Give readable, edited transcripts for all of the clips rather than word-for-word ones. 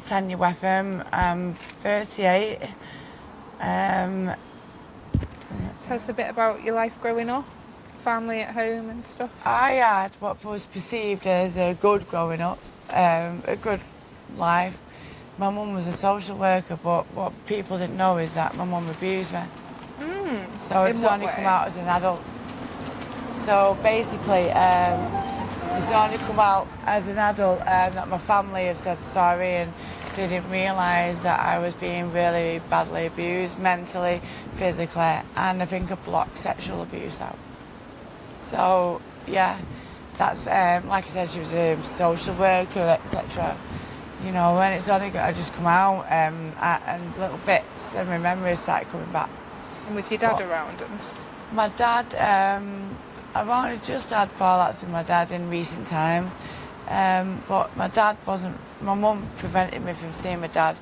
Tanya FM, I'm 38. Tell us a bit about your life growing up, family at home and stuff. I had what was perceived as a good growing up, a good life. My mum was a social worker, but what people didn't know is that my mum abused me. So it's only come out as an adult. So basically, it's only come out as an adult that my family have said sorry and didn't realise that I was being really badly abused, mentally, physically, and I think I blocked sexual abuse out. So, yeah, that's, like I said, she was a social worker, etc. You know, and it's only got to just come out and little bits and my memories started coming back. And was your dad around? My dad, I've only just had fallouts with my dad in recent times, but my dad wasn't. My mum prevented me from seeing my dad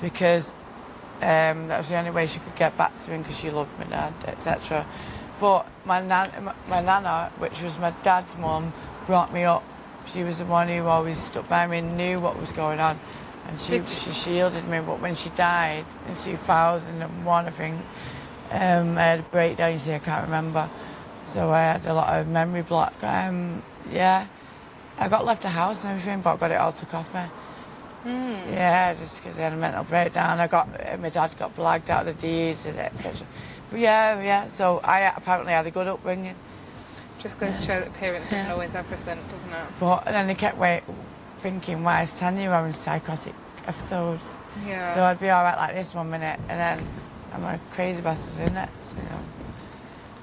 because that was the only way she could get back to him because she loved my dad, etc. But my nana, which was my dad's mum, brought me up. She was the one who always stuck by me and knew what was going on, and she shielded me. But when she died in 2001, I think, I had a breakdown. You see, I can't remember. So I had a lot of memory block. Yeah, I got left the house and everything, but I got it all took off me. Yeah, just because I had a mental breakdown. My dad got blagged out of the deeds, etc. But yeah. So I apparently had a good upbringing. Just goes to show that parents isn't always everything, doesn't it? But then they kept thinking, why is Tanya having psychotic episodes? Yeah. So I'd be all right like this one minute, and then I'm a crazy bastard in it. You know.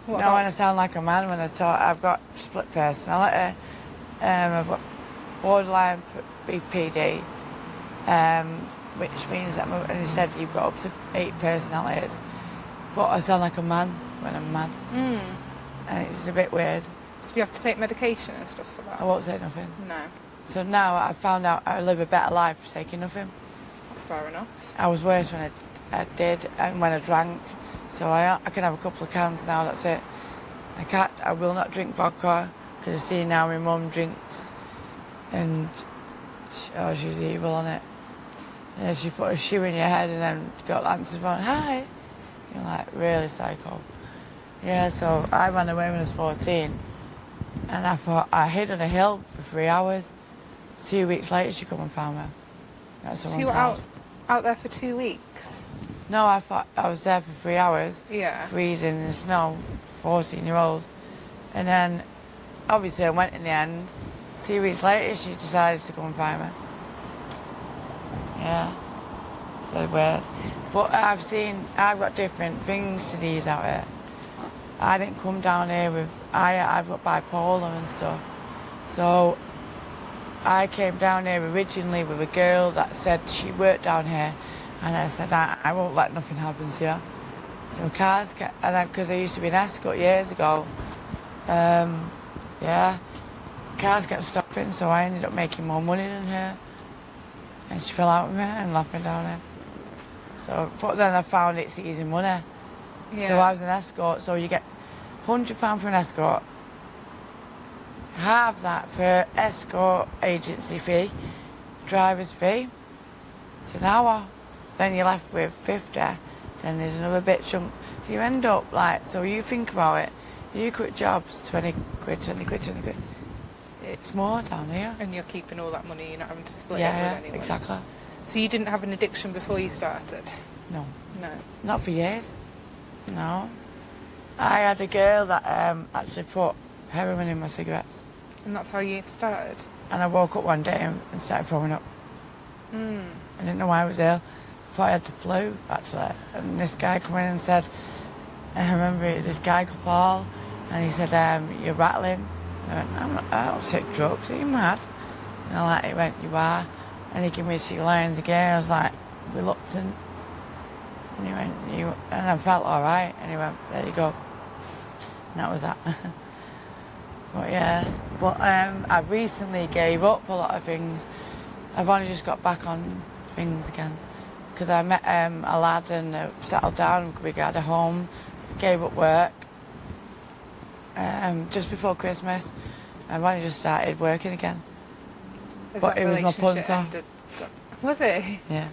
When I sound like a man when I talk, I've got split personality. I've got borderline BPD, which means that, and he said you've got up to 8 personalities. But I sound like a man when I'm mad. And it's a bit weird. So you have to take medication and stuff for that? I won't say nothing. No. So now I found out I live a better life for taking nothing. That's fair enough. I was worse when I did and when I drank. So I can have a couple of cans now, that's it. I will not drink vodka, because I see now my mum drinks and she's evil on it. Yeah, she put a shoe in your head and then got answered phone, hi. You're like, really psycho. Yeah, so I ran away when I was 14 and I hid on a hill for 3 hours. 2 weeks later she come and found me. That's So you were out there for 2 weeks? No, I thought I was there for 3 hours. Yeah. Freezing in the snow, 14-year-old. And then, obviously, I went in the end. 2 weeks later, she decided to come and find me. Yeah. So weird. But I've got different things to these out here. I didn't come down here with, I've got bipolar and stuff. So, I came down here originally with a girl that said she worked down here. And I said, I won't let nothing happen to you. So cars get, and because I used to be an escort years ago, yeah, cars kept stopping, so I ended up making more money than her. And she fell out with me and laughing down here. So, but then I found it's easy money. Yeah. So I was an escort, so you get £100 for an escort, half that for escort agency fee, driver's fee. It's an hour. Then you're left with 50, then there's another bit chunk. So you end up like, so you think about it, you quit jobs, 20 quid. It's more down here. And you're keeping all that money, you're not having to split it Yeah, with anyone? exactly. So you didn't have an addiction before you started? No. No. Not for years. No. I had a girl that actually put heroin in my cigarettes. And that's how you started? And I woke up one day and started throwing up. I didn't know why I was ill. I thought I had the flu, actually. And this guy came in and said, I remember this guy called Paul, and he said, you're rattling. And I went, I don't take drugs, are you mad? And he went, you are. And he gave me 2 lines again. I was like, reluctant. And he went, and I felt all right. And he went, there you go. And that was that. But yeah, I recently gave up a lot of things. I've only just got back on things again. Because I met a lad and settled down, we got a home, gave up work. Just before Christmas, I've only just started working again. Has but that it was my relationship punter. ended? Was he? Yeah.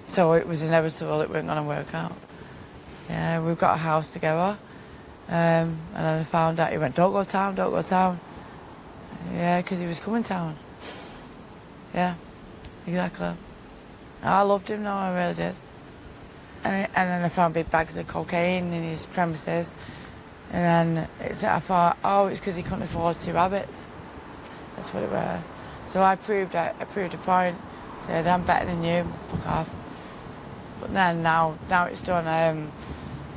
So it was inevitable it wasn't going to work out. Yeah, we've got a house together. And then I found out he went, don't go town, don't go town. Yeah, because he was coming town. Yeah, exactly. I loved him, though, I really did. And then I found big bags of cocaine in his premises. And then I thought, oh, it's because he couldn't afford 2 rabbits. That's what it was. So I proved a point. Said, I'm better than you, fuck off. But then now it's done,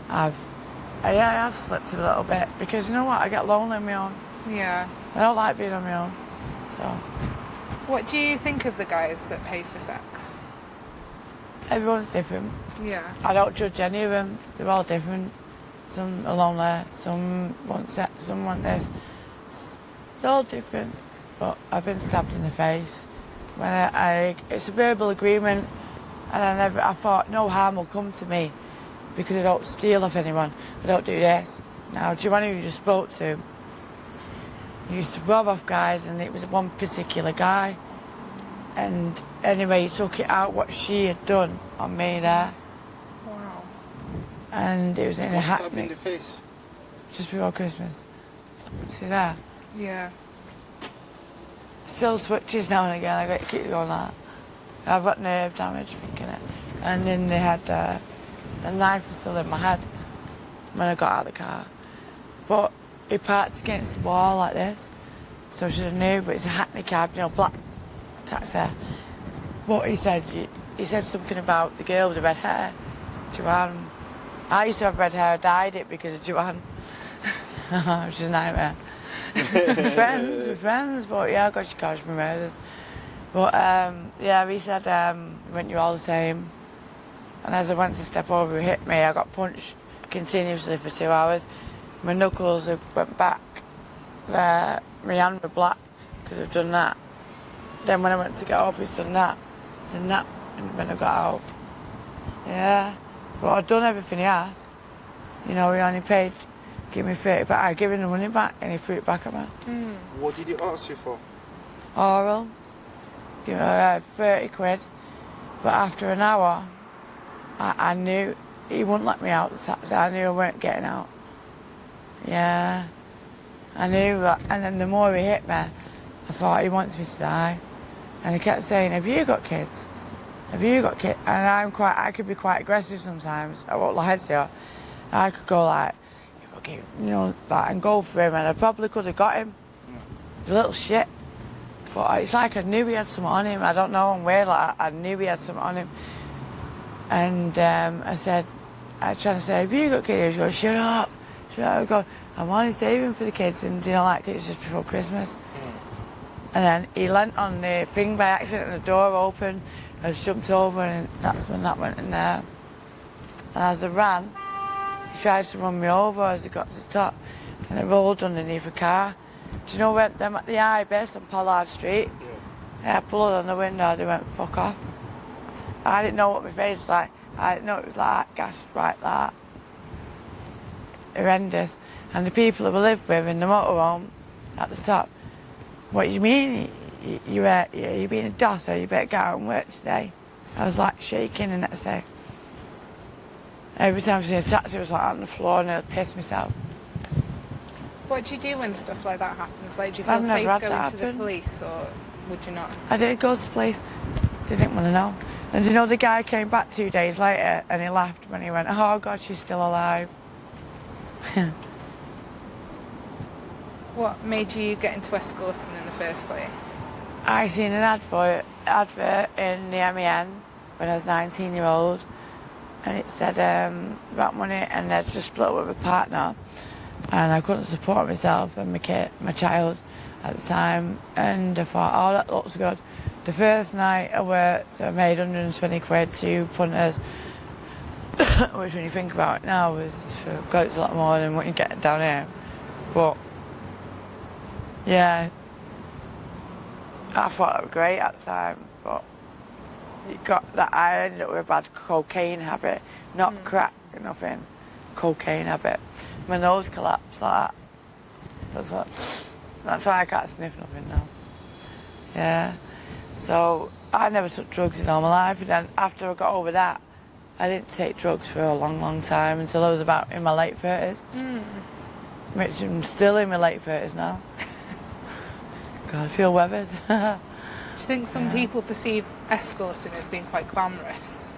I've slipped a little bit because you know what, I get lonely on my own. Yeah. I don't like being on my own. So. What do you think of the guys that pay for sex? Everyone's different. Yeah. I don't judge any of them. They're all different. Some are lonely, some want sex, some want this. It's all different. But I've been stabbed in the face. When it's a verbal agreement, and I thought no harm will come to me because I don't steal off anyone. I don't do this. Now, Joanna, who you just spoke to, he used to rob off guys, and it was one particular guy. And anyway, he took it out what she had done on me there. Wow. And it was in a Stabbed in the face. just before Christmas. See that? Yeah. Still switches now and again. I got to keep going like that. I've got nerve damage thinking it. And then they had the knife was still in my head when I got out of the car. But he parked against the wall like this, so I should have knew. But it's a Hackney cab, you know, black taxi. But he said something about the girl with the red hair, Joanne. I used to have red hair. I dyed it because of Joanne. Which is a nightmare. We're friends, but yeah, God, she caused me murdered. But yeah, he said, weren't you all the same? And as I went to step over, he hit me. I got punched continuously for 2 hours. My knuckles went back. My hand were black because I've done that. Then when I went to get up, he's done that. Done that when I got out. Yeah, but I'd done everything he asked. You know, he only paid, give me 30 back. I gave him the money back and he threw it back at me. Mm. What did he ask you for? Oral. Give me 30 quid. But after an hour, I knew he wouldn't let me out the taxi. I knew I weren't getting out. Yeah. I knew that. And then the more he hit me, I thought he wants me to die. And he kept saying, have you got kids? Have you got kids? And I could be quite aggressive sometimes. I won't lie to you. I could go like, you know, like, and go for him, and I probably could have got him. He's a little shit. But it's like I knew he had something on him. I don't know, I'm weird, like I knew he had something on him. And I said, I tried to say, have you got kids? He goes, shut up. Shut up. I go, I'm only saving for the kids, and you know, like it's just before Christmas. And then he leant on the thing by accident, and the door opened. I just jumped over, and that's when that went in there. And as I ran, he tried to run me over as I got to the top, and I rolled underneath a car. Do you know where them at the Ibis on Pollard Street? Yeah. I pulled on the window, they went, fuck off. I didn't know what my face was like. I didn't know it was like, gassed right like that. Horrendous. And the people that we lived with in the motorhome at the top, what do you mean? You being a dosser, you better get out and work today. I was like shaking the next day. Every time I seen a taxi, I was like on the floor and I'd piss myself. What do you do when stuff like that happens? Like, do you feel I've never safe had going that to the happen. police, or would you not? I did go to the police, didn't want to know. And you know, the guy came back 2 days later and he laughed when he went, oh God, she's still alive. What made you get into escorting in the first place? I seen an advert in the MEN when I was 19-year-old, and it said about money, and I'd just split up with a partner, and I couldn't support myself and my child at the time, and I thought, oh, that looks good. The first night I worked, I made 120 quid, 2 punters, which when you think about it now, God, it's a lot more than what you get down here. But yeah, I thought that was great at the time, but it got that I ended up with a bad cocaine habit, not crack, nothing, cocaine habit. My nose collapsed like that. That's why I can't sniff nothing now. Yeah. So I never took drugs in all my life, and then after I got over that, I didn't take drugs for a long, long time until I was about in my late 30s. Which I'm still in my late 30s now. God, I feel weathered. Do you think some people perceive escorting as being quite glamorous?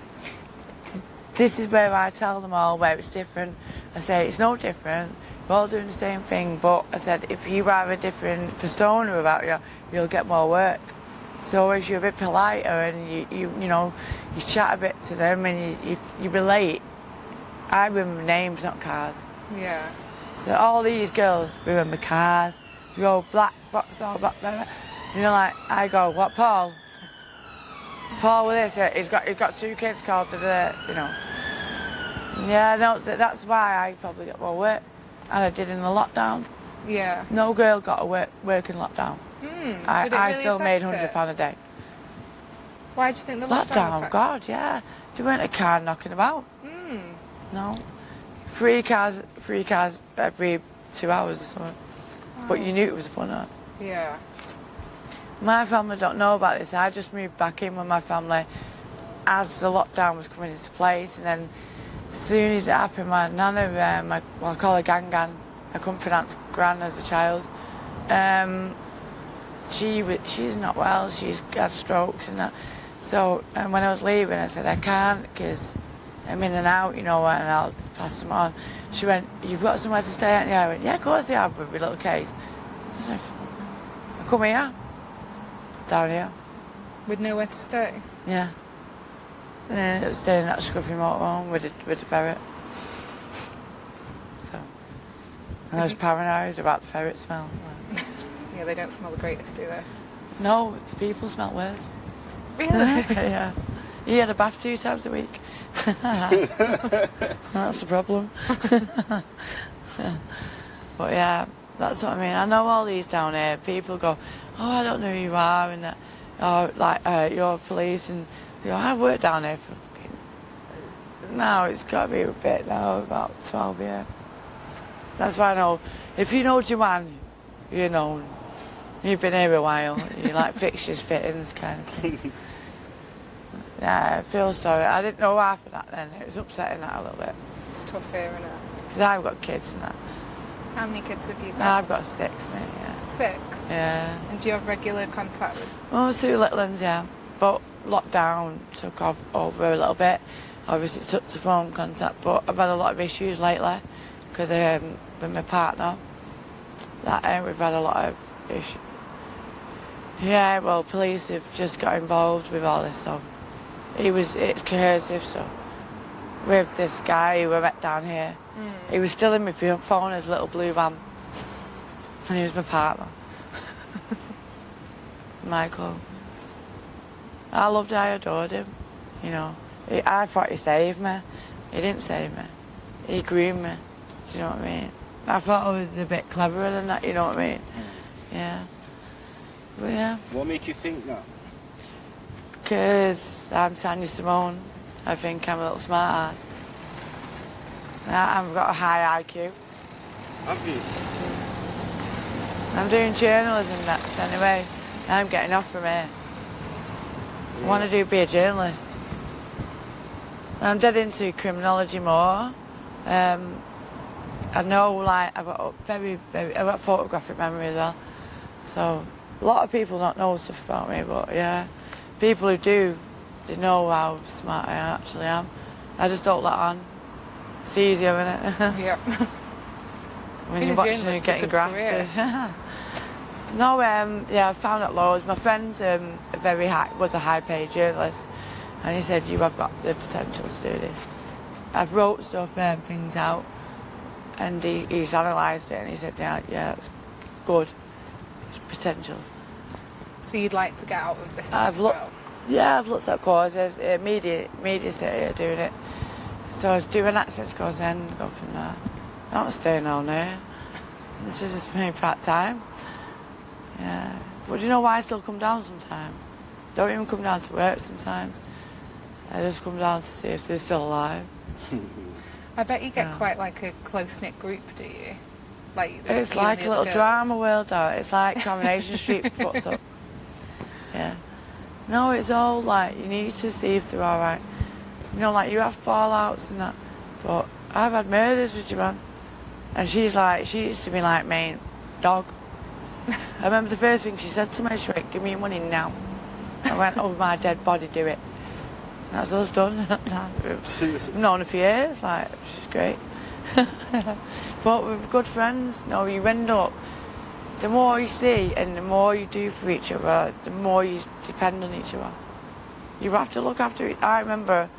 This is where I tell them all where it's different. I say it's no different. We're all doing the same thing, but I said if you have a different persona about you, you'll get more work. So as you're a bit politer and you know you chat a bit to them and you relate. I remember names, not cars. Yeah. So all these girls remember cars. You go black box or black, blah, blah. You know, like I go, what, Paul? Paul with this, he's got 2 kids called, you know. Yeah, no, that's why I probably got more work, and I did in the lockdown. Yeah. No girl got a work in lockdown. I still made £100 a day. Why do you think the lockdown affected? God, yeah. There weren't a car knocking about. No. Free cars every 2 hours or something. But you knew it was a punter. Yeah. My family don't know about this. I just moved back in with my family as the lockdown was coming into place, and then as soon as it happened, my nana, I call her Gan, I couldn't pronounce Gran as a child. She's not well. She's had strokes and that. So when I was leaving, I said I can't because I'm in and out, you know, and I'll pass them on. She went, "You've got somewhere to stay, haven't you?" I went, "Yeah, of course I have with my little case." She said, "I come here." Down here. With nowhere to stay? Yeah. And then I was staying in that scruffy motorhome with the ferret. So. And I was paranoid about the ferret smell. Yeah, they don't smell the greatest, do they? No, the people smell worse. Really? Yeah. He had a bath 2 times a week. That's the problem. But yeah, that's what I mean. I know all these down here. People go, "Oh, I don't know who you are," and that, "Oh, like you're police," and they go, "I've worked down here for fucking..." Now it's got to be a bit now, about 12 years. That's why I know. If you know Joanne, you know. You've been here a while. You like fixtures, fittings, kind of thing. Yeah, I feel sorry. I didn't know half of that then. It was upsetting that a little bit. It's tough here, isn't it? Because I've got kids and that. How many kids have you got? I've got 6, mate, yeah. 6? Yeah. And do you have regular contact with? Well, 2 little ones, yeah. But lockdown took over a little bit. Obviously it took to phone contact, but I've had a lot of issues lately because with my partner. We've had a lot of issues. Yeah, well, police have just got involved with all this, so it's coercive, so with this guy who I met down here, he was still in my phone as a little blue van, and he was my partner. Michael. I loved him, I adored him, you know. I thought he saved me. He didn't save me. He groomed me, do you know what I mean? I thought I was a bit cleverer than that, you know what I mean? Yeah. But yeah. What make you think that? Because I'm Tanya Simone. I think I'm a little smart ass. I've got a high IQ. Have you? I'm doing journalism next anyway. I'm getting off from here. I want to be a journalist. I'm dead into criminology more. I know, like, I've got I've got photographic memory as well. So a lot of people don't know stuff about me, but yeah, people who do, they know how smart I actually am. I just don't let on. It's easier, isn't it? Yeah. When you're watching and getting grafted. No, yeah, I found out loads. My friend was a high-paid journalist, and he said, "You have got the potential to do this." I've wrote stuff, things out, and he's analysed it, and he said, "Yeah, it's good. It's potential." So you'd like to get out of this I've looked at courses. Media study are doing it. So I was doing access course then, go from there. I'm not staying on there. This is just me part-time. Yeah. But do you know why I still come down sometimes? Don't even come down to work sometimes. I just come down to see if they're still alive. I bet you get quite like a close-knit group, do you? Like it's like a little drama world out. It's like Coronation Street puts up. Yeah. No, it's all like, you need to see if they're alright. You know, like, you have fallouts and that. But I've had murders with your man. And she used to be like main dog. I remember the first thing she said to me, she went, give me your money now. I went, over my dead body, do it. That's us done. We've known her for years, like, she's great. But we're good friends. No, you end up, the more you see and the more you do for each other, the more you depend on each other. You have to look after it. I remember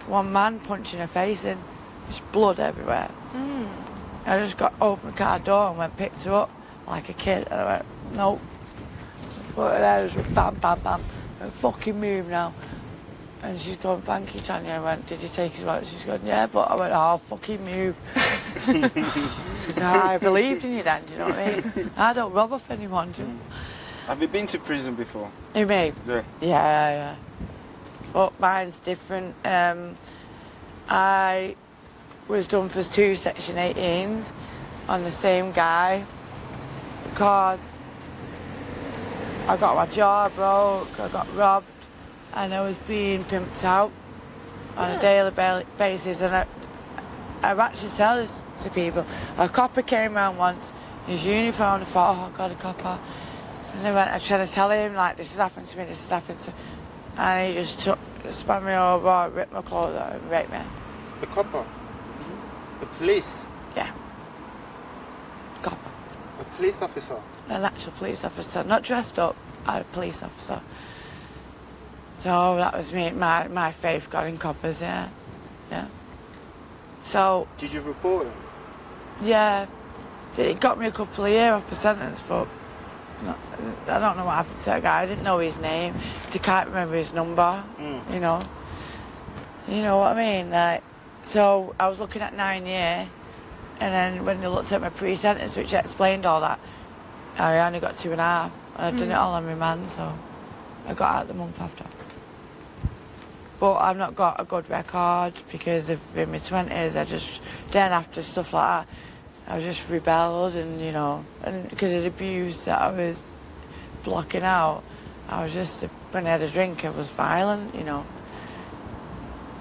one man punching her face in. There's blood everywhere. I just got opened the car door and went picked her up like a kid. And I went, nope. But there was bam, bam, bam. I went, fucking move now. And she's going, thank you, Tanya. I went, did you take his wallet? She's going, yeah, but I went, oh, fucking move. She said, I believed in you then, do you know what I mean? I don't rob off anyone, do you? Have you been to prison before? Who, me? Yeah. Yeah. But mine's different. I was done for 2 Section 18s on the same guy because I got my jaw broke, I got robbed, and I was being pimped out on a daily basis. And I've actually tell this to people. A copper came round once, his uniform, I thought, oh, God, a copper. And I tried to tell him, like, this has happened to me, this has happened to me. And he just spun me over, ripped my clothes out and raped me. The copper? The police? Yeah. Copper. A police officer? An actual police officer, not dressed up, a police officer. So that was me, my faith got in coppers, yeah. So... Did you report him? Yeah. It got me a couple of years off the sentence, but I don't know what happened to that guy. I didn't know his name. I can't remember his number, you know. You know what I mean? Like, so I was looking at 9 years, and then when they looked at my pre-sentence, which explained all that, I only got 2.5, and I'd done it all on my man, so I got out the month after. But I've not got a good record because in my 20s, I just, then after stuff like that, I was just rebelled and, you know, and because of the abuse that I was blocking out, I was just, when I had a drink, I was violent, you know.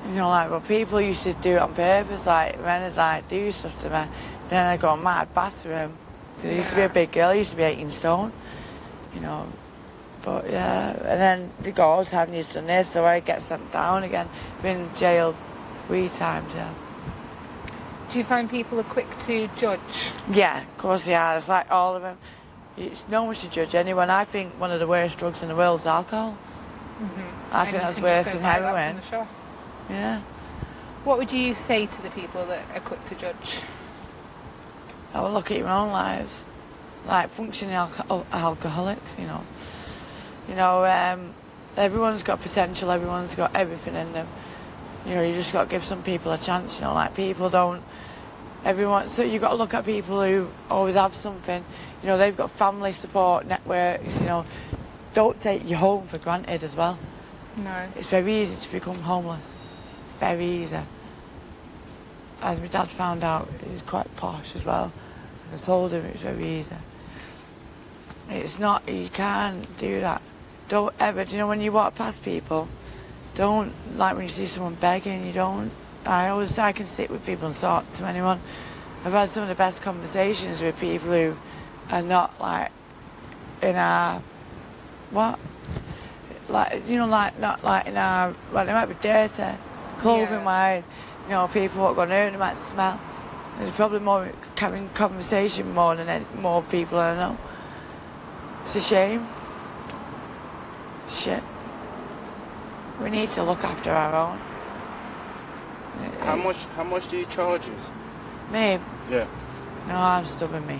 You know, like, well, people used to do it on purpose, like, when I'd, like, do stuff to me, then I'd go mad, batter him. Because I used to be a big girl, I used to be 18 stone, you know. But, yeah, and then they go, oh, Tanya's done this, so I get sent down again. Been jailed 3 times, yeah. Do you find people are quick to judge? Yeah, of course they are. It's like all of them. It's no one should judge anyone. I think one of the worst drugs in the world is alcohol. I think that's worse than heroin. Yeah. What would you say to the people that are quick to judge? I would look at your own lives. Like functioning alcoholics, you know. You know, everyone's got potential, everyone's got everything in them. You know, you just got to give some people a chance, you know, like people don't, so you've got to look at people who always have something, you know, they've got family support networks, you know, don't take your home for granted as well. No. It's very easy to become homeless, very easy. As my dad found out, he's quite posh as well, I told him it's very easy. It's not, you can't do that. Don't ever, do you know when you walk past people, don't, like when you see someone begging, you don't, I can sit with people and talk to anyone. I've had some of the best conversations with people who are not like in our, like, you know, like, not like in our, well, they might be dirty, clothing wise, you know, people what going there, they might smell. There's probably more having conversation more than more people I know. It's a shame. Shit. We need to look after our own. How much do you charge us? Me? Yeah. No, I'm stubborn, me.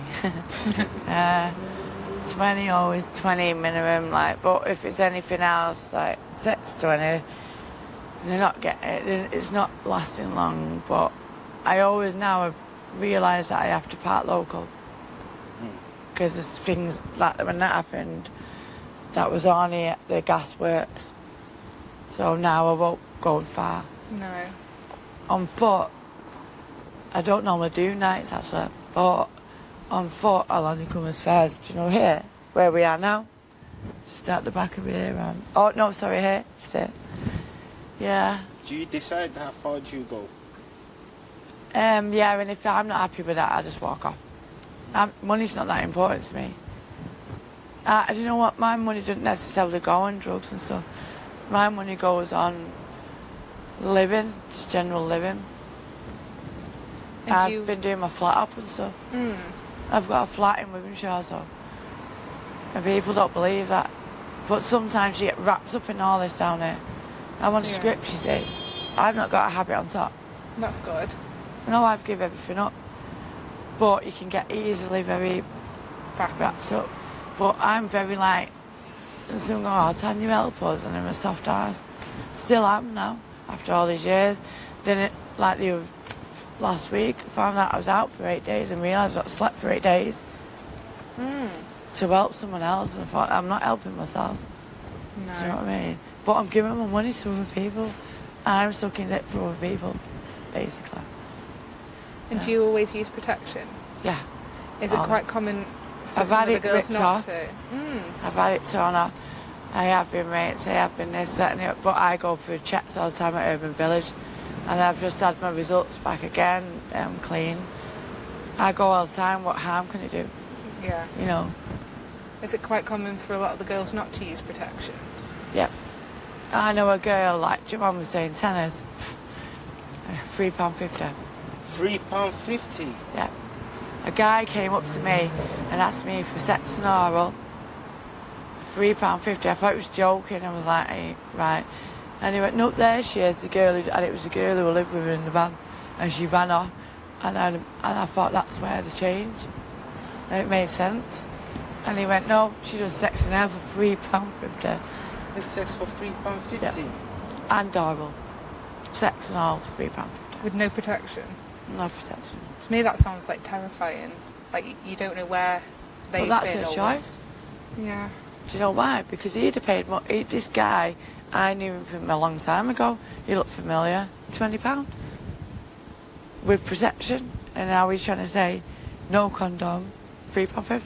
20, always 20 minimum, like, but if it's anything else, like, sex 20, they're not getting it, it's not lasting long, but I always now have realised that I have to part local. Because there's things like when that happened, that was on here, the gas works. So now I won't go far. No. On foot, I don't normally do nights actually, but on foot I'll only come as far as, do you know, here, where we are now. Just at the back of here and... Oh, no, sorry, here. Just here. Yeah. Do you decide how far do you go? Yeah, and if I'm not happy with that, I just walk off. Money's not that important to me. Do you know what? My money doesn't necessarily go on drugs and stuff. My money goes on living, just general living. And I've been doing my flat up and stuff. I've got a flat in Wivenshaw, so... And people don't believe that. But sometimes you get wrapped up in all this down here. I'm on a script, you see. I've not got a habit on top. That's good. No, I've given everything up. But you can get easily very wrapped up. But I'm very like... And someone go, oh, Tanya, help us, and I'm a soft ass. Still am now, after all these years. Didn't, like the last week, found out I was out for 8 days and realised I slept for 8 days. To help someone else, and I thought, I'm not helping myself. No. Do you know what I mean? But I'm giving my money to other people. I'm sucking it for other people, basically. And do you always use protection? Yeah. Is it quite common for I've some had of the it girls ripped not off. to? I've had it torn off. I have been raped, I have been this, that and the other, but I go through checks all the time at Urban Village, and I've just had my results back again, clean. I go all the time, what harm can it do? Yeah. You know? Is it quite common for a lot of the girls not to use protection? Yep. I know a girl, like your mum was saying, Tanyas, £3.50. £3.50. Yeah. A guy came up to me and asked me for sex and oral. £3.50. I thought he was joking. I was like, hey, right. And he went, nope, there she is, the girl who, and it was the girl who lived with her in the van, and she ran off. And I thought that's where the change. And it made sense. And he went, no, she does sex and oral for £3.50. It's sex for £3.50. Yeah. And oral. Sex and oral for £3.50. With no protection? No protection. To me that sounds like terrifying. Like you don't know where they've Well, that's been. her choice. Yeah. Do you know why? Because he'd have paid more. This guy, I knew him from a long time ago. He looked familiar. £20. With protection. And now he's trying to say, no condom, £3.50.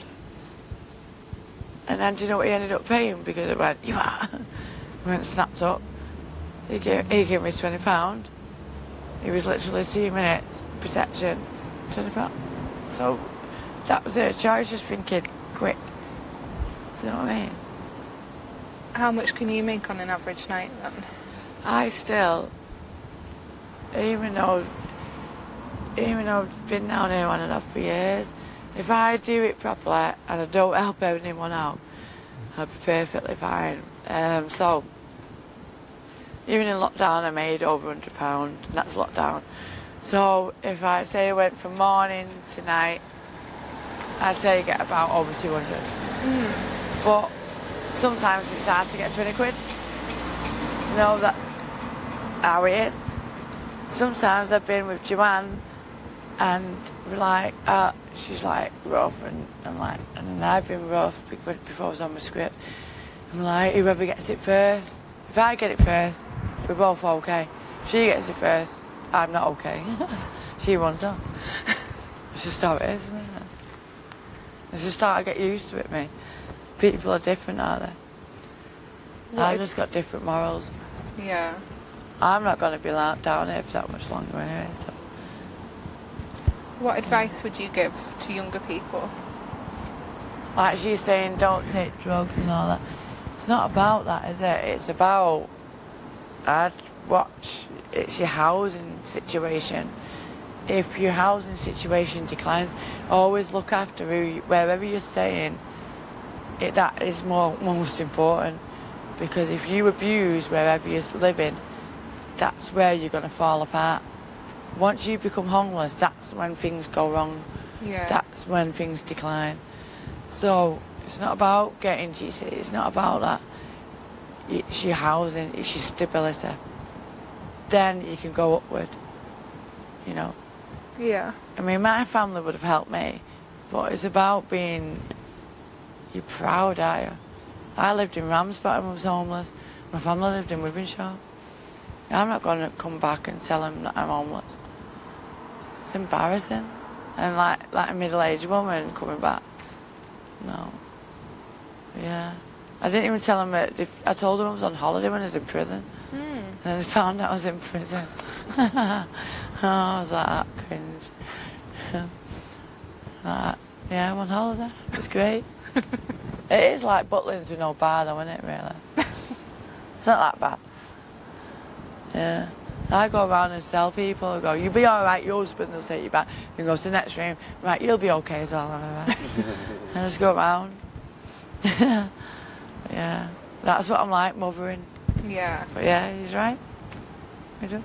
And then do you know what he ended up paying? Because it went, you are. He went snapped up. He gave me £20. He was literally 2 minutes. Protection, £20. So that was her choice, just thinking quick. Do you know what I mean? How much can you make on an average night then? I still, even though I've been down here on and off for years, if I do it properly and I don't help anyone out, I'll be perfectly fine. So, even in lockdown I made over £100, and that's lockdown. So if I say I went from morning to night, I'd say you get about over 200. But sometimes it's hard to get 20 quid. You know, that's how it is. Sometimes I've been with Joanne and we're like, she's like rough, and I'm like, and then I've been rough before I was on my script. I'm like, whoever gets it first. If I get it first, we're both okay. If she gets it first, I'm not okay. She runs off. It's just how it is, isn't it? It's just how I get used to it, me. People are different, aren't they? I've just got different morals. Yeah. I'm not going to be down here for that much longer anyway, so... What advice would you give to younger people? Like she's saying, don't take drugs and all that. It's not about that, is it? It's about... It's your housing situation. If your housing situation declines, always look after wherever you're staying. That is most important, because if you abuse wherever you're living, that's where you're going to fall apart. Once you become homeless, that's when things go wrong. Yeah. That's when things decline. So it's not about getting GC, it's not about that. It's your housing, it's your stability. Then you can go upward, you know. Yeah. I mean, my family would have helped me, but it's about being... You're proud, are you? I lived in Ramsbottom, I was homeless. My family lived in Wivenshaw. I'm not going to come back and tell them that I'm homeless. It's embarrassing. And like a middle-aged woman coming back. No. Yeah. I didn't even tell them that. I told them I was on holiday when I was in prison. And they found out I was in prison. Oh, I was like that cringe. Yeah, I'm on holiday. It's great. It is like Butlins with no bar though, isn't it, really? It's not that bad. Yeah. I go around and tell people, I go, you'll be alright, your husband will take you back. You go to the next room, right, you'll be okay as well. And I just go around. Yeah. That's what I'm like, mothering. Yeah. But yeah, he's right. I do.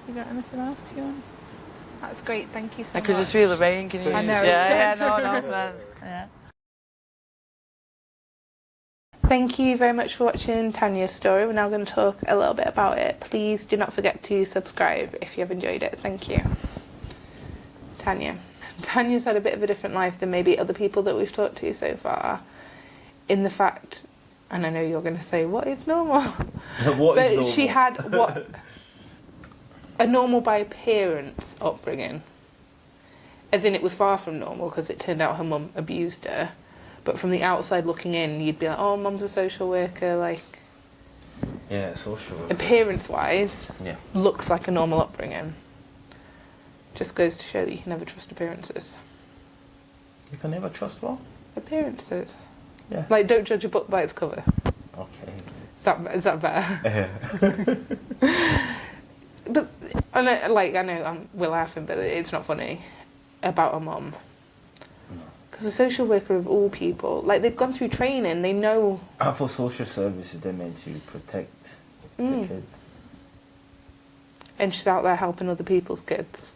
You got anything else you want? That's great, thank you so much. I could just feel the rain, can you? I know, Yeah, it's no, yeah. Thank you very much for watching Tanya's story. We're now going to talk a little bit about it. Please do not forget to subscribe if you have enjoyed it. Thank you. Tanya. Tanya's had a bit of a different life than maybe other people that we've talked to so far. In the fact, and I know you're going to say, what is normal? What is normal? She had what a normal by appearance upbringing. As in it was far from normal because it turned out her mum abused her. But from the outside looking in, you'd be like, oh, mum's a social worker, like... Yeah, social worker. Appearance-wise, Yeah. looks like a normal upbringing. Just goes to show that you can never trust appearances. You can never trust what? Appearances. Yeah. Like, don't judge a book by its cover. Okay. Is that better? But, I know we're laughing, but it's not funny about a mum. Because a social worker of all people, like, they've gone through training, they know... And for social services, they're meant to protect the kids. And she's out there helping other people's kids,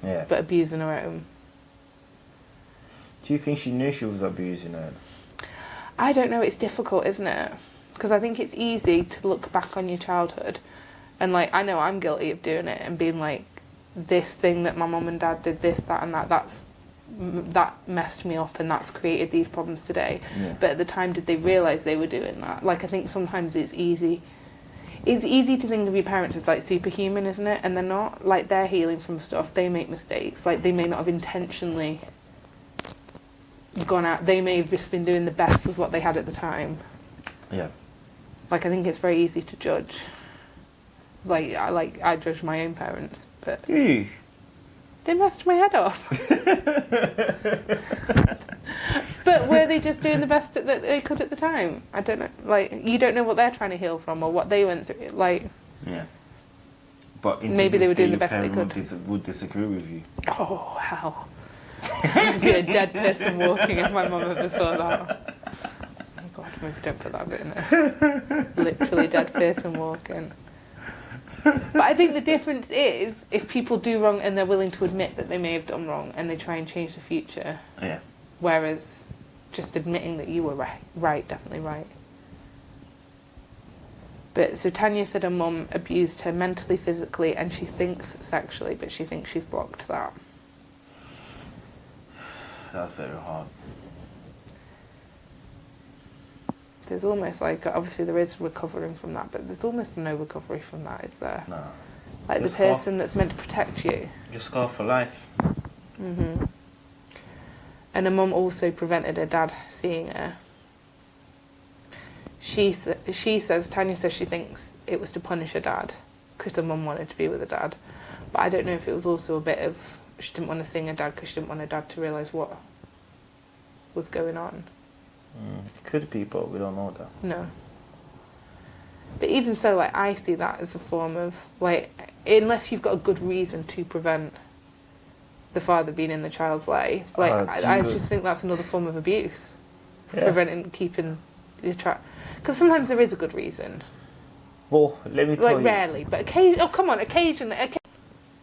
Yeah. but abusing her own. Do you think she knew she was abusing her? I don't know, it's difficult, isn't it? Because I think it's easy to look back on your childhood and, like, I know I'm guilty of doing it and being like, this thing that my mum and dad did, this, that and that messed me up and that's created these problems today. Yeah. But at the time, did they realise they were doing that? Like, I think sometimes it's easy to think of your parents as, like, superhuman, isn't it? And they're not. Like, they're healing from stuff, they make mistakes. Like, they may not have intentionally gone out, they may have just been doing the best with what they had at the time. Yeah. Like, I think it's very easy to judge. I judge my own parents, but Ew. they messed my head off. But were they just doing the best that they could at the time? I don't know. Like, you don't know what they're trying to heal from or what they went through. Like, Yeah. But maybe they were doing the best they could. Would disagree with you. Oh, hell. I'd be a dead person walking if my mum ever saw that. Oh God, maybe don't put that bit in there. Literally dead person walking. But I think the difference is if people do wrong and they're willing to admit that they may have done wrong and they try and change the future. Yeah. Whereas just admitting that you were right, definitely right. But so Tanya said her mum abused her mentally, physically, and she thinks sexually, but she thinks she's blocked that. That's very hard. There's almost like, obviously there is recovering from that, but there's almost no recovery from that, is there? No. Like You're the person that's meant to protect you. You're scarred for life. Mhm. And her mum also prevented her dad seeing her. She says, Tanya says she thinks it was to punish her dad, because her mum wanted to be with her dad. But I don't know if it was also a bit of, she didn't want to see her dad because she didn't want her dad to realise what was going on. It could be, but we don't know that. No. But even so, like, I see that as a form of, like, unless you've got a good reason to prevent the father being in the child's life, like, I just think that's another form of abuse. Yeah. Preventing, keeping your child. Because sometimes there is a good reason. Well, let me tell you. Like, rarely, but occasionally.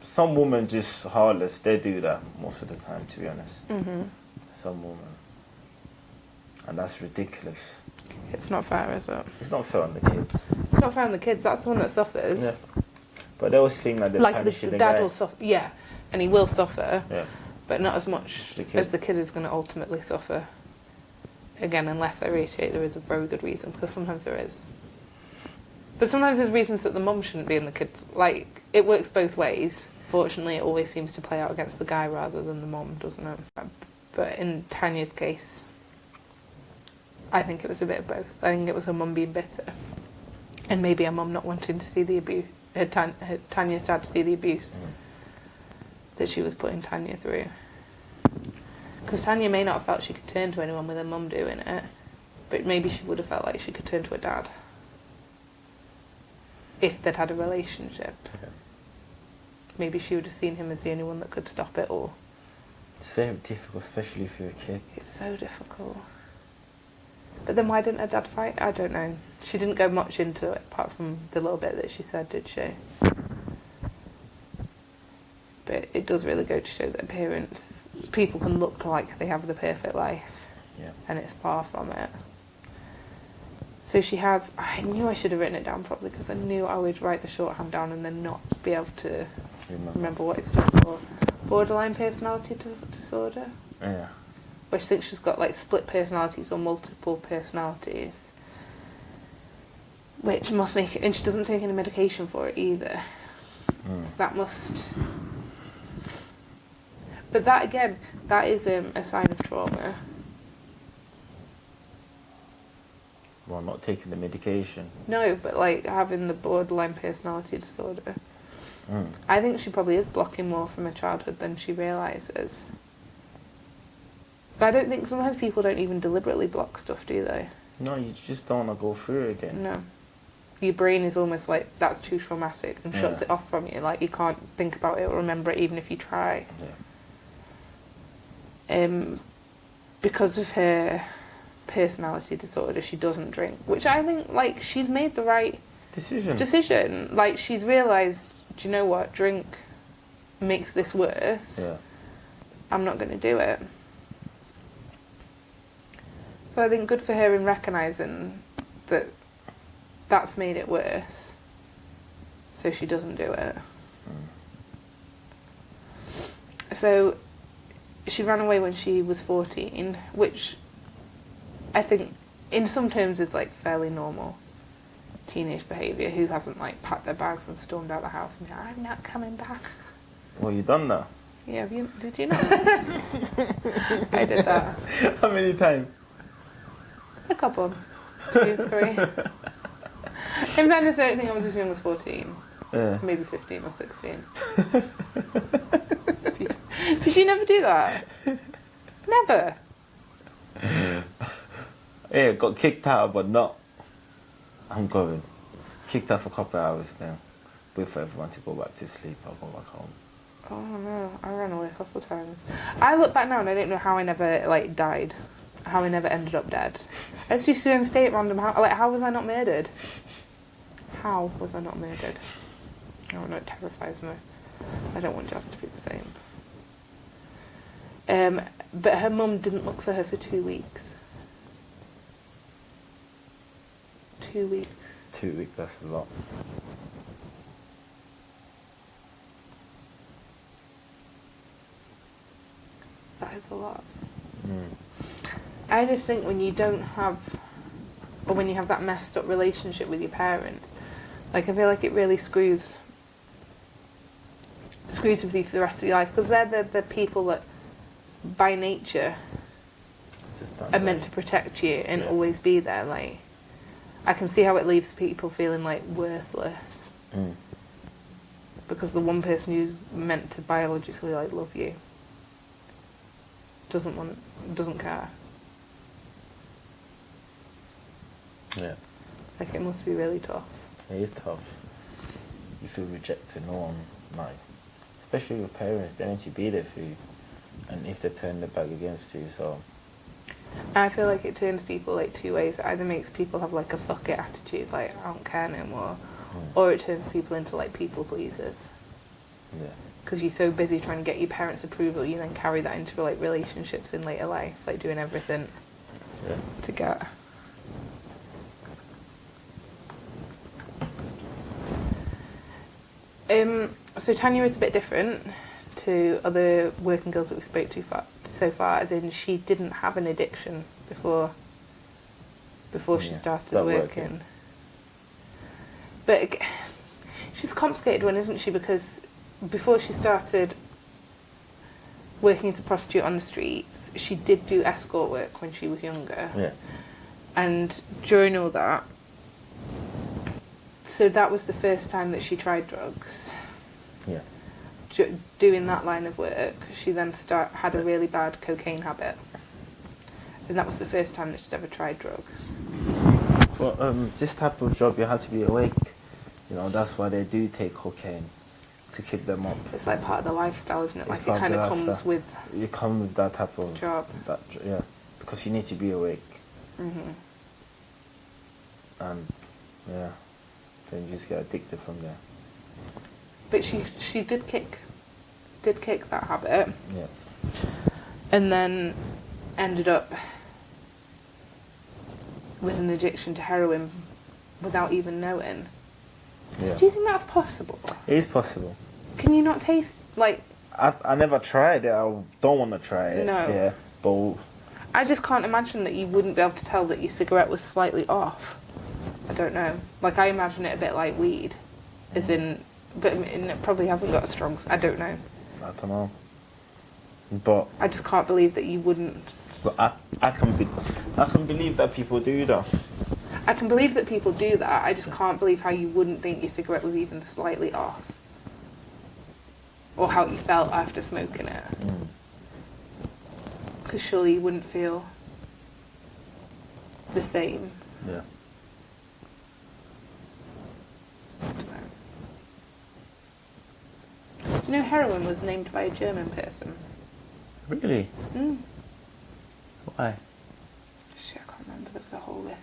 Some women just heartless. They do that most of the time, to be honest. Mm-hmm. Some women. And that's ridiculous. It's not fair, is it? It's not fair on the kids. It's not fair on the kids. That's the one that suffers. Yeah. But they always think that they're Like punishing the the dad guy. will suffer. Yeah, and he will suffer. Yeah. But not as much Just the kid. as the kid is going to ultimately suffer. Again, unless I reiterate there is a very good reason, because sometimes there is. But sometimes there's reasons that the mum shouldn't be in the kids. Like, it works both ways. Fortunately, it always seems to play out against the guy rather than the mum, doesn't it? But in Tanya's case, I think it was a bit of both. I think it was her mum being bitter, and maybe her mum not wanting to see the abuse, Tanya's dad to see the abuse that she was putting Tanya through. Because Tanya may not have felt she could turn to anyone with her mum doing it, but maybe she would have felt like she could turn to her dad if they'd had a relationship. Okay. Maybe she would have seen him as the only one that could stop it all. It's very difficult, especially if you're a kid. It's so difficult. But then why didn't her dad fight? I don't know. She didn't go much into it, apart from the little bit that she said, did she? But it does really go to show that appearance, people can look like they have the perfect life, and it's far from it. So she has, I knew I should have written it down probably, because I knew I would write the shorthand down and then not be able to remember what it stood for. Borderline personality disorder? Yeah. Where she thinks she's got like split personalities or multiple personalities. Which must make it, and she doesn't take any medication for it either. So that must... But that again, that is a sign of trauma. Well, not taking the medication. No, but like having the borderline personality disorder. I think she probably is blocking more from her childhood than she realises. But I don't think, sometimes people don't even deliberately block stuff, do they? No, you just don't want to go through it again. No. Your brain is almost like, that's too traumatic, and shuts it off from you. Like, you can't think about it or remember it even if you try. Because of her personality disorder, she doesn't drink. Which I think, like, she's made the right decision. Like, she's realised, do you know what, drink makes this worse. Yeah. I'm not going to do it. So I think good for her in recognising that that's made it worse, so she doesn't do it. So she ran away when she was 14, which I think in some terms is like fairly normal teenage behaviour. Who hasn't like packed their bags and stormed out the house and been like, I'm not coming back? Well, you done that? Yeah, did you not? I did that. How many times? A couple. 2, 3. In fairness, I don't think I was as young as 14. Yeah. Maybe 15 or 16. Did you never do that? Never? Yeah, got kicked out, but not. I'm going. Kicked out for a couple of hours then. Wait for everyone to go back to sleep. I'll go back home. Oh no, I ran away a couple of times. I look back now and I don't know how I never like died. How I never ended up dead. I just used to stay at random house. Like, how was I not murdered? How was I not murdered? Oh no, it terrifies me. I don't want Jazz to be the same. But her mum didn't look for her for 2 weeks. 2 weeks. 2 weeks, that's a lot. That is a lot. I just think when you don't have, or when you have that messed up relationship with your parents, like I feel like it really screws with you for the rest of your life, because they're the people that by nature are meant to protect you and always be there. Like, I can see how it leaves people feeling like worthless because the one person who's meant to biologically like love you doesn't care. Yeah. Like, it must be really tough. It is tough. You feel rejected, no one, like, especially your parents, they need to be there for you. And if they turn their back against you, so... I feel like it turns people like 2 ways. It either makes people have like a fuck it attitude, like I don't care no more, or it turns people into like people pleasers. Yeah. Because you're so busy trying to get your parents' approval, you then carry that into like relationships in later life, like doing everything to get. So Tanya is a bit different to other working girls that we spoke to so far, as in she didn't have an addiction before she started working. But she's a complicated one, isn't she? Because before she started working as a prostitute on the streets, she did do escort work when she was younger. Yeah. And during all that, so that was the first time that she tried drugs. Yeah. Doing that line of work, she then had a really bad cocaine habit. And that was the first time that she'd ever tried drugs. Well, this type of job, you have to be awake. You know, that's why they do take cocaine, to keep them up. It's like part of the lifestyle, isn't it? It's Like it part of kind the of comes lifestyle. with You come with that type of job. Yeah, because you need to be awake. Mhm. And yeah, then you just get addicted from there. But she did kick that habit, Yeah. and then ended up with an addiction to heroin without even knowing. Yeah. Do you think that's possible? It is possible. Can you not taste, like... I never tried it. I don't want to try it. No. Yeah. But I just can't imagine that you wouldn't be able to tell that your cigarette was slightly off. I don't know. Like, I imagine it a bit like weed. As in... But it probably hasn't got a strong... I don't know. I don't know. But I just can't believe that you wouldn't... I can believe that people do that. I can believe that people do that. I just can't believe how you wouldn't think your cigarette was even slightly off. Or how you felt after smoking it. Because surely you wouldn't feel the same. Yeah. I don't know. Do you know heroin was named by a German person? Really? Mm. Why? Shit, I can't remember. There was a whole list.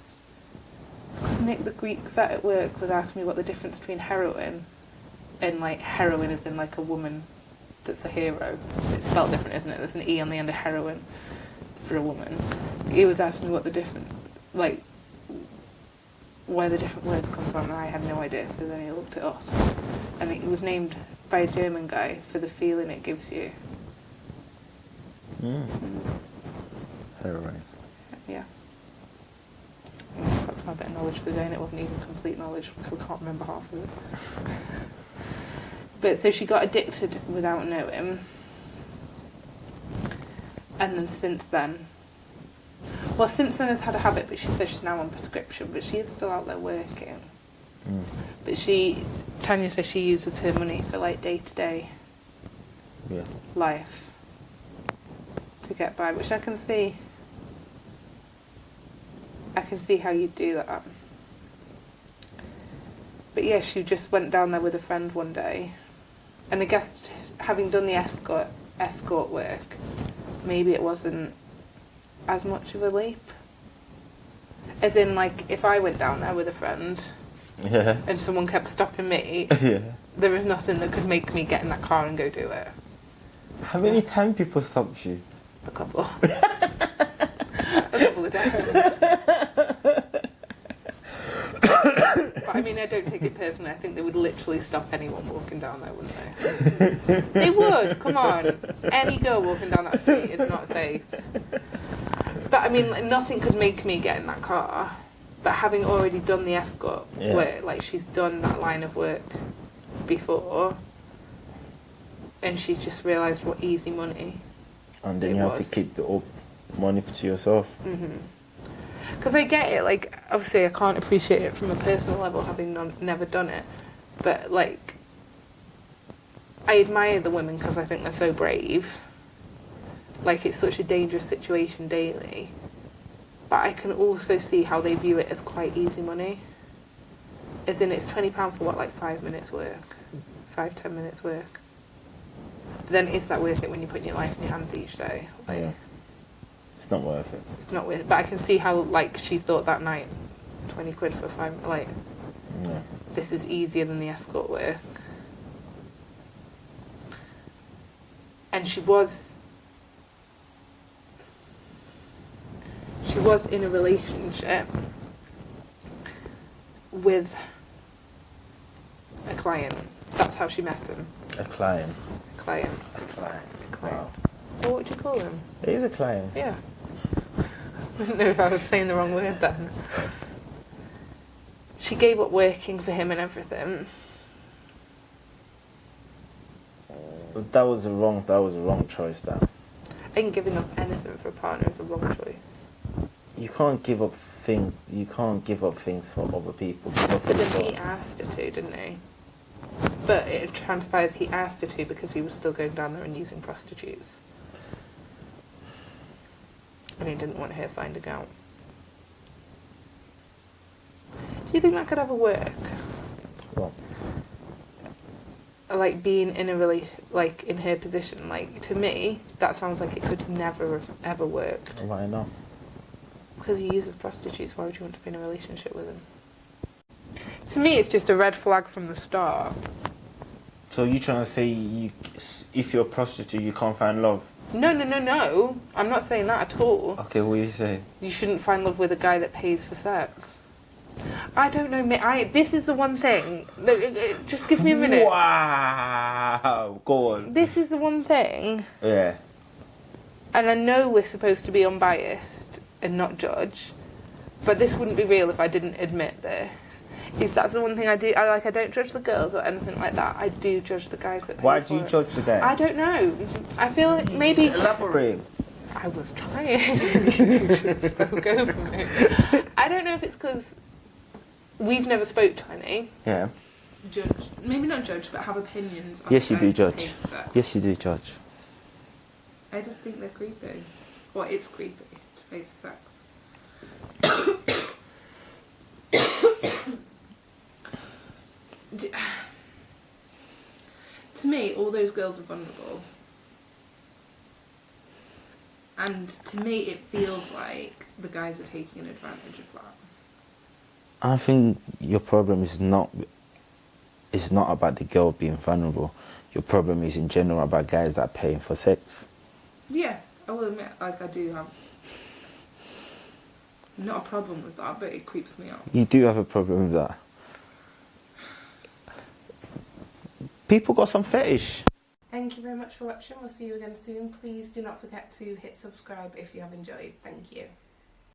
Nick, the Greek vet at work, was asking me what the difference between heroin and, like, heroin is in, like, a woman that's a hero. It's spelled different, isn't it? There's an E on the end of heroin for a woman. He was asking me what the different, like, where the different words come from, and I had no idea, so then he looked it up. And it was named by a German guy for the feeling it gives you. Heroin. Yeah. That's my bit of knowledge for the day, and it wasn't even complete knowledge, because I can't remember half of it. But so she got addicted without knowing. And then since then has had a habit, but she says she's now on prescription, but she is still out there working. But Tanya says she uses her money for, like, day-to-day life to get by, which I can see. I can see how you'd do that. But yeah, she just went down there with a friend one day, and I guess having done the escort work, maybe it wasn't as much of a leap. As in, like, if I went down there with a friend and someone kept stopping me, there was nothing that could make me get in that car and go do it. How many times people stopped you? A couple. A couple of times. But I mean, I don't take it personally. I think they would literally stop anyone walking down there, wouldn't they? They would, come on. Any girl walking down that street is not safe. But I mean, nothing could make me get in that car. But having already done the escort work, like, she's done that line of work before, and she just realised what easy money. And then you have to keep the money to yourself. Because I get it, like, obviously I can't appreciate it from a personal level, having never done it, but, like, I admire the women because I think they're so brave. Like, it's such a dangerous situation daily, but I can also see how they view it as quite easy money. As in, it's £20 for what, like 5 minutes work? 5-10 minutes work? But then is that worth it when you're putting your life in your hands each day? Like, Yeah. It's not worth it. it's not worth it. But I can see how, like, she thought that night, 20 quid for 5, like, this is easier than the escort work. And she was in a relationship with a client. That's how she met him. A client. Client. Wow. Or what would you call him? It is a client. Yeah. I didn't know if I was saying the wrong word then. She gave up working for him and everything. That was a wrong choice. That I think giving up anything for a partner is a wrong choice. you can't give up things. You can't give up things for other people. Give up But things then he for- asked her to, didn't he? But it transpires he asked her to because he was still going down there and using prostitutes. And he didn't want her finding out. Do you think that could ever work? Well, Like being in a like in her position, like to me, that sounds like it could never have ever worked. why not? Because he uses prostitutes, why would you want to be in a relationship with him? To me, it's just a red flag from the start. So you trying to say if you're a prostitute, you can't find love? No. I'm not saying that at all. Okay, what are you saying? You shouldn't find love with a guy that pays for sex. I don't know, mate. This is the one thing. Look, just give me a minute. Wow! Go on. This is the one thing, Yeah. and I know we're supposed to be unbiased and not judge, but this wouldn't be real if I didn't admit this. If that's the one thing I do, I don't judge the girls or anything like that. I do judge the guys that pay Why for do you it. judge the guy? I don't know. I feel like maybe... Elaborate. I was trying. You just spoke over me. I don't know if it's because we've never spoke to any. Yeah. Judge, maybe not judge, but have opinions on Yes, you do guys that judge. pay for sex. Yes, you do judge. I just think they're creepy. Or it's creepy to pay for sex. To me, all those girls are vulnerable. And to me, it feels like the guys are taking advantage of that. I think your problem is not about the girl being vulnerable. Your problem is in general about guys that are paying for sex. Yeah, I will admit, like, I do have not a problem with that, but it creeps me out. You do have a problem with that. People got some fetish. Thank you very much for watching. We'll see you again soon. Please do not forget to hit subscribe if you have enjoyed. Thank you.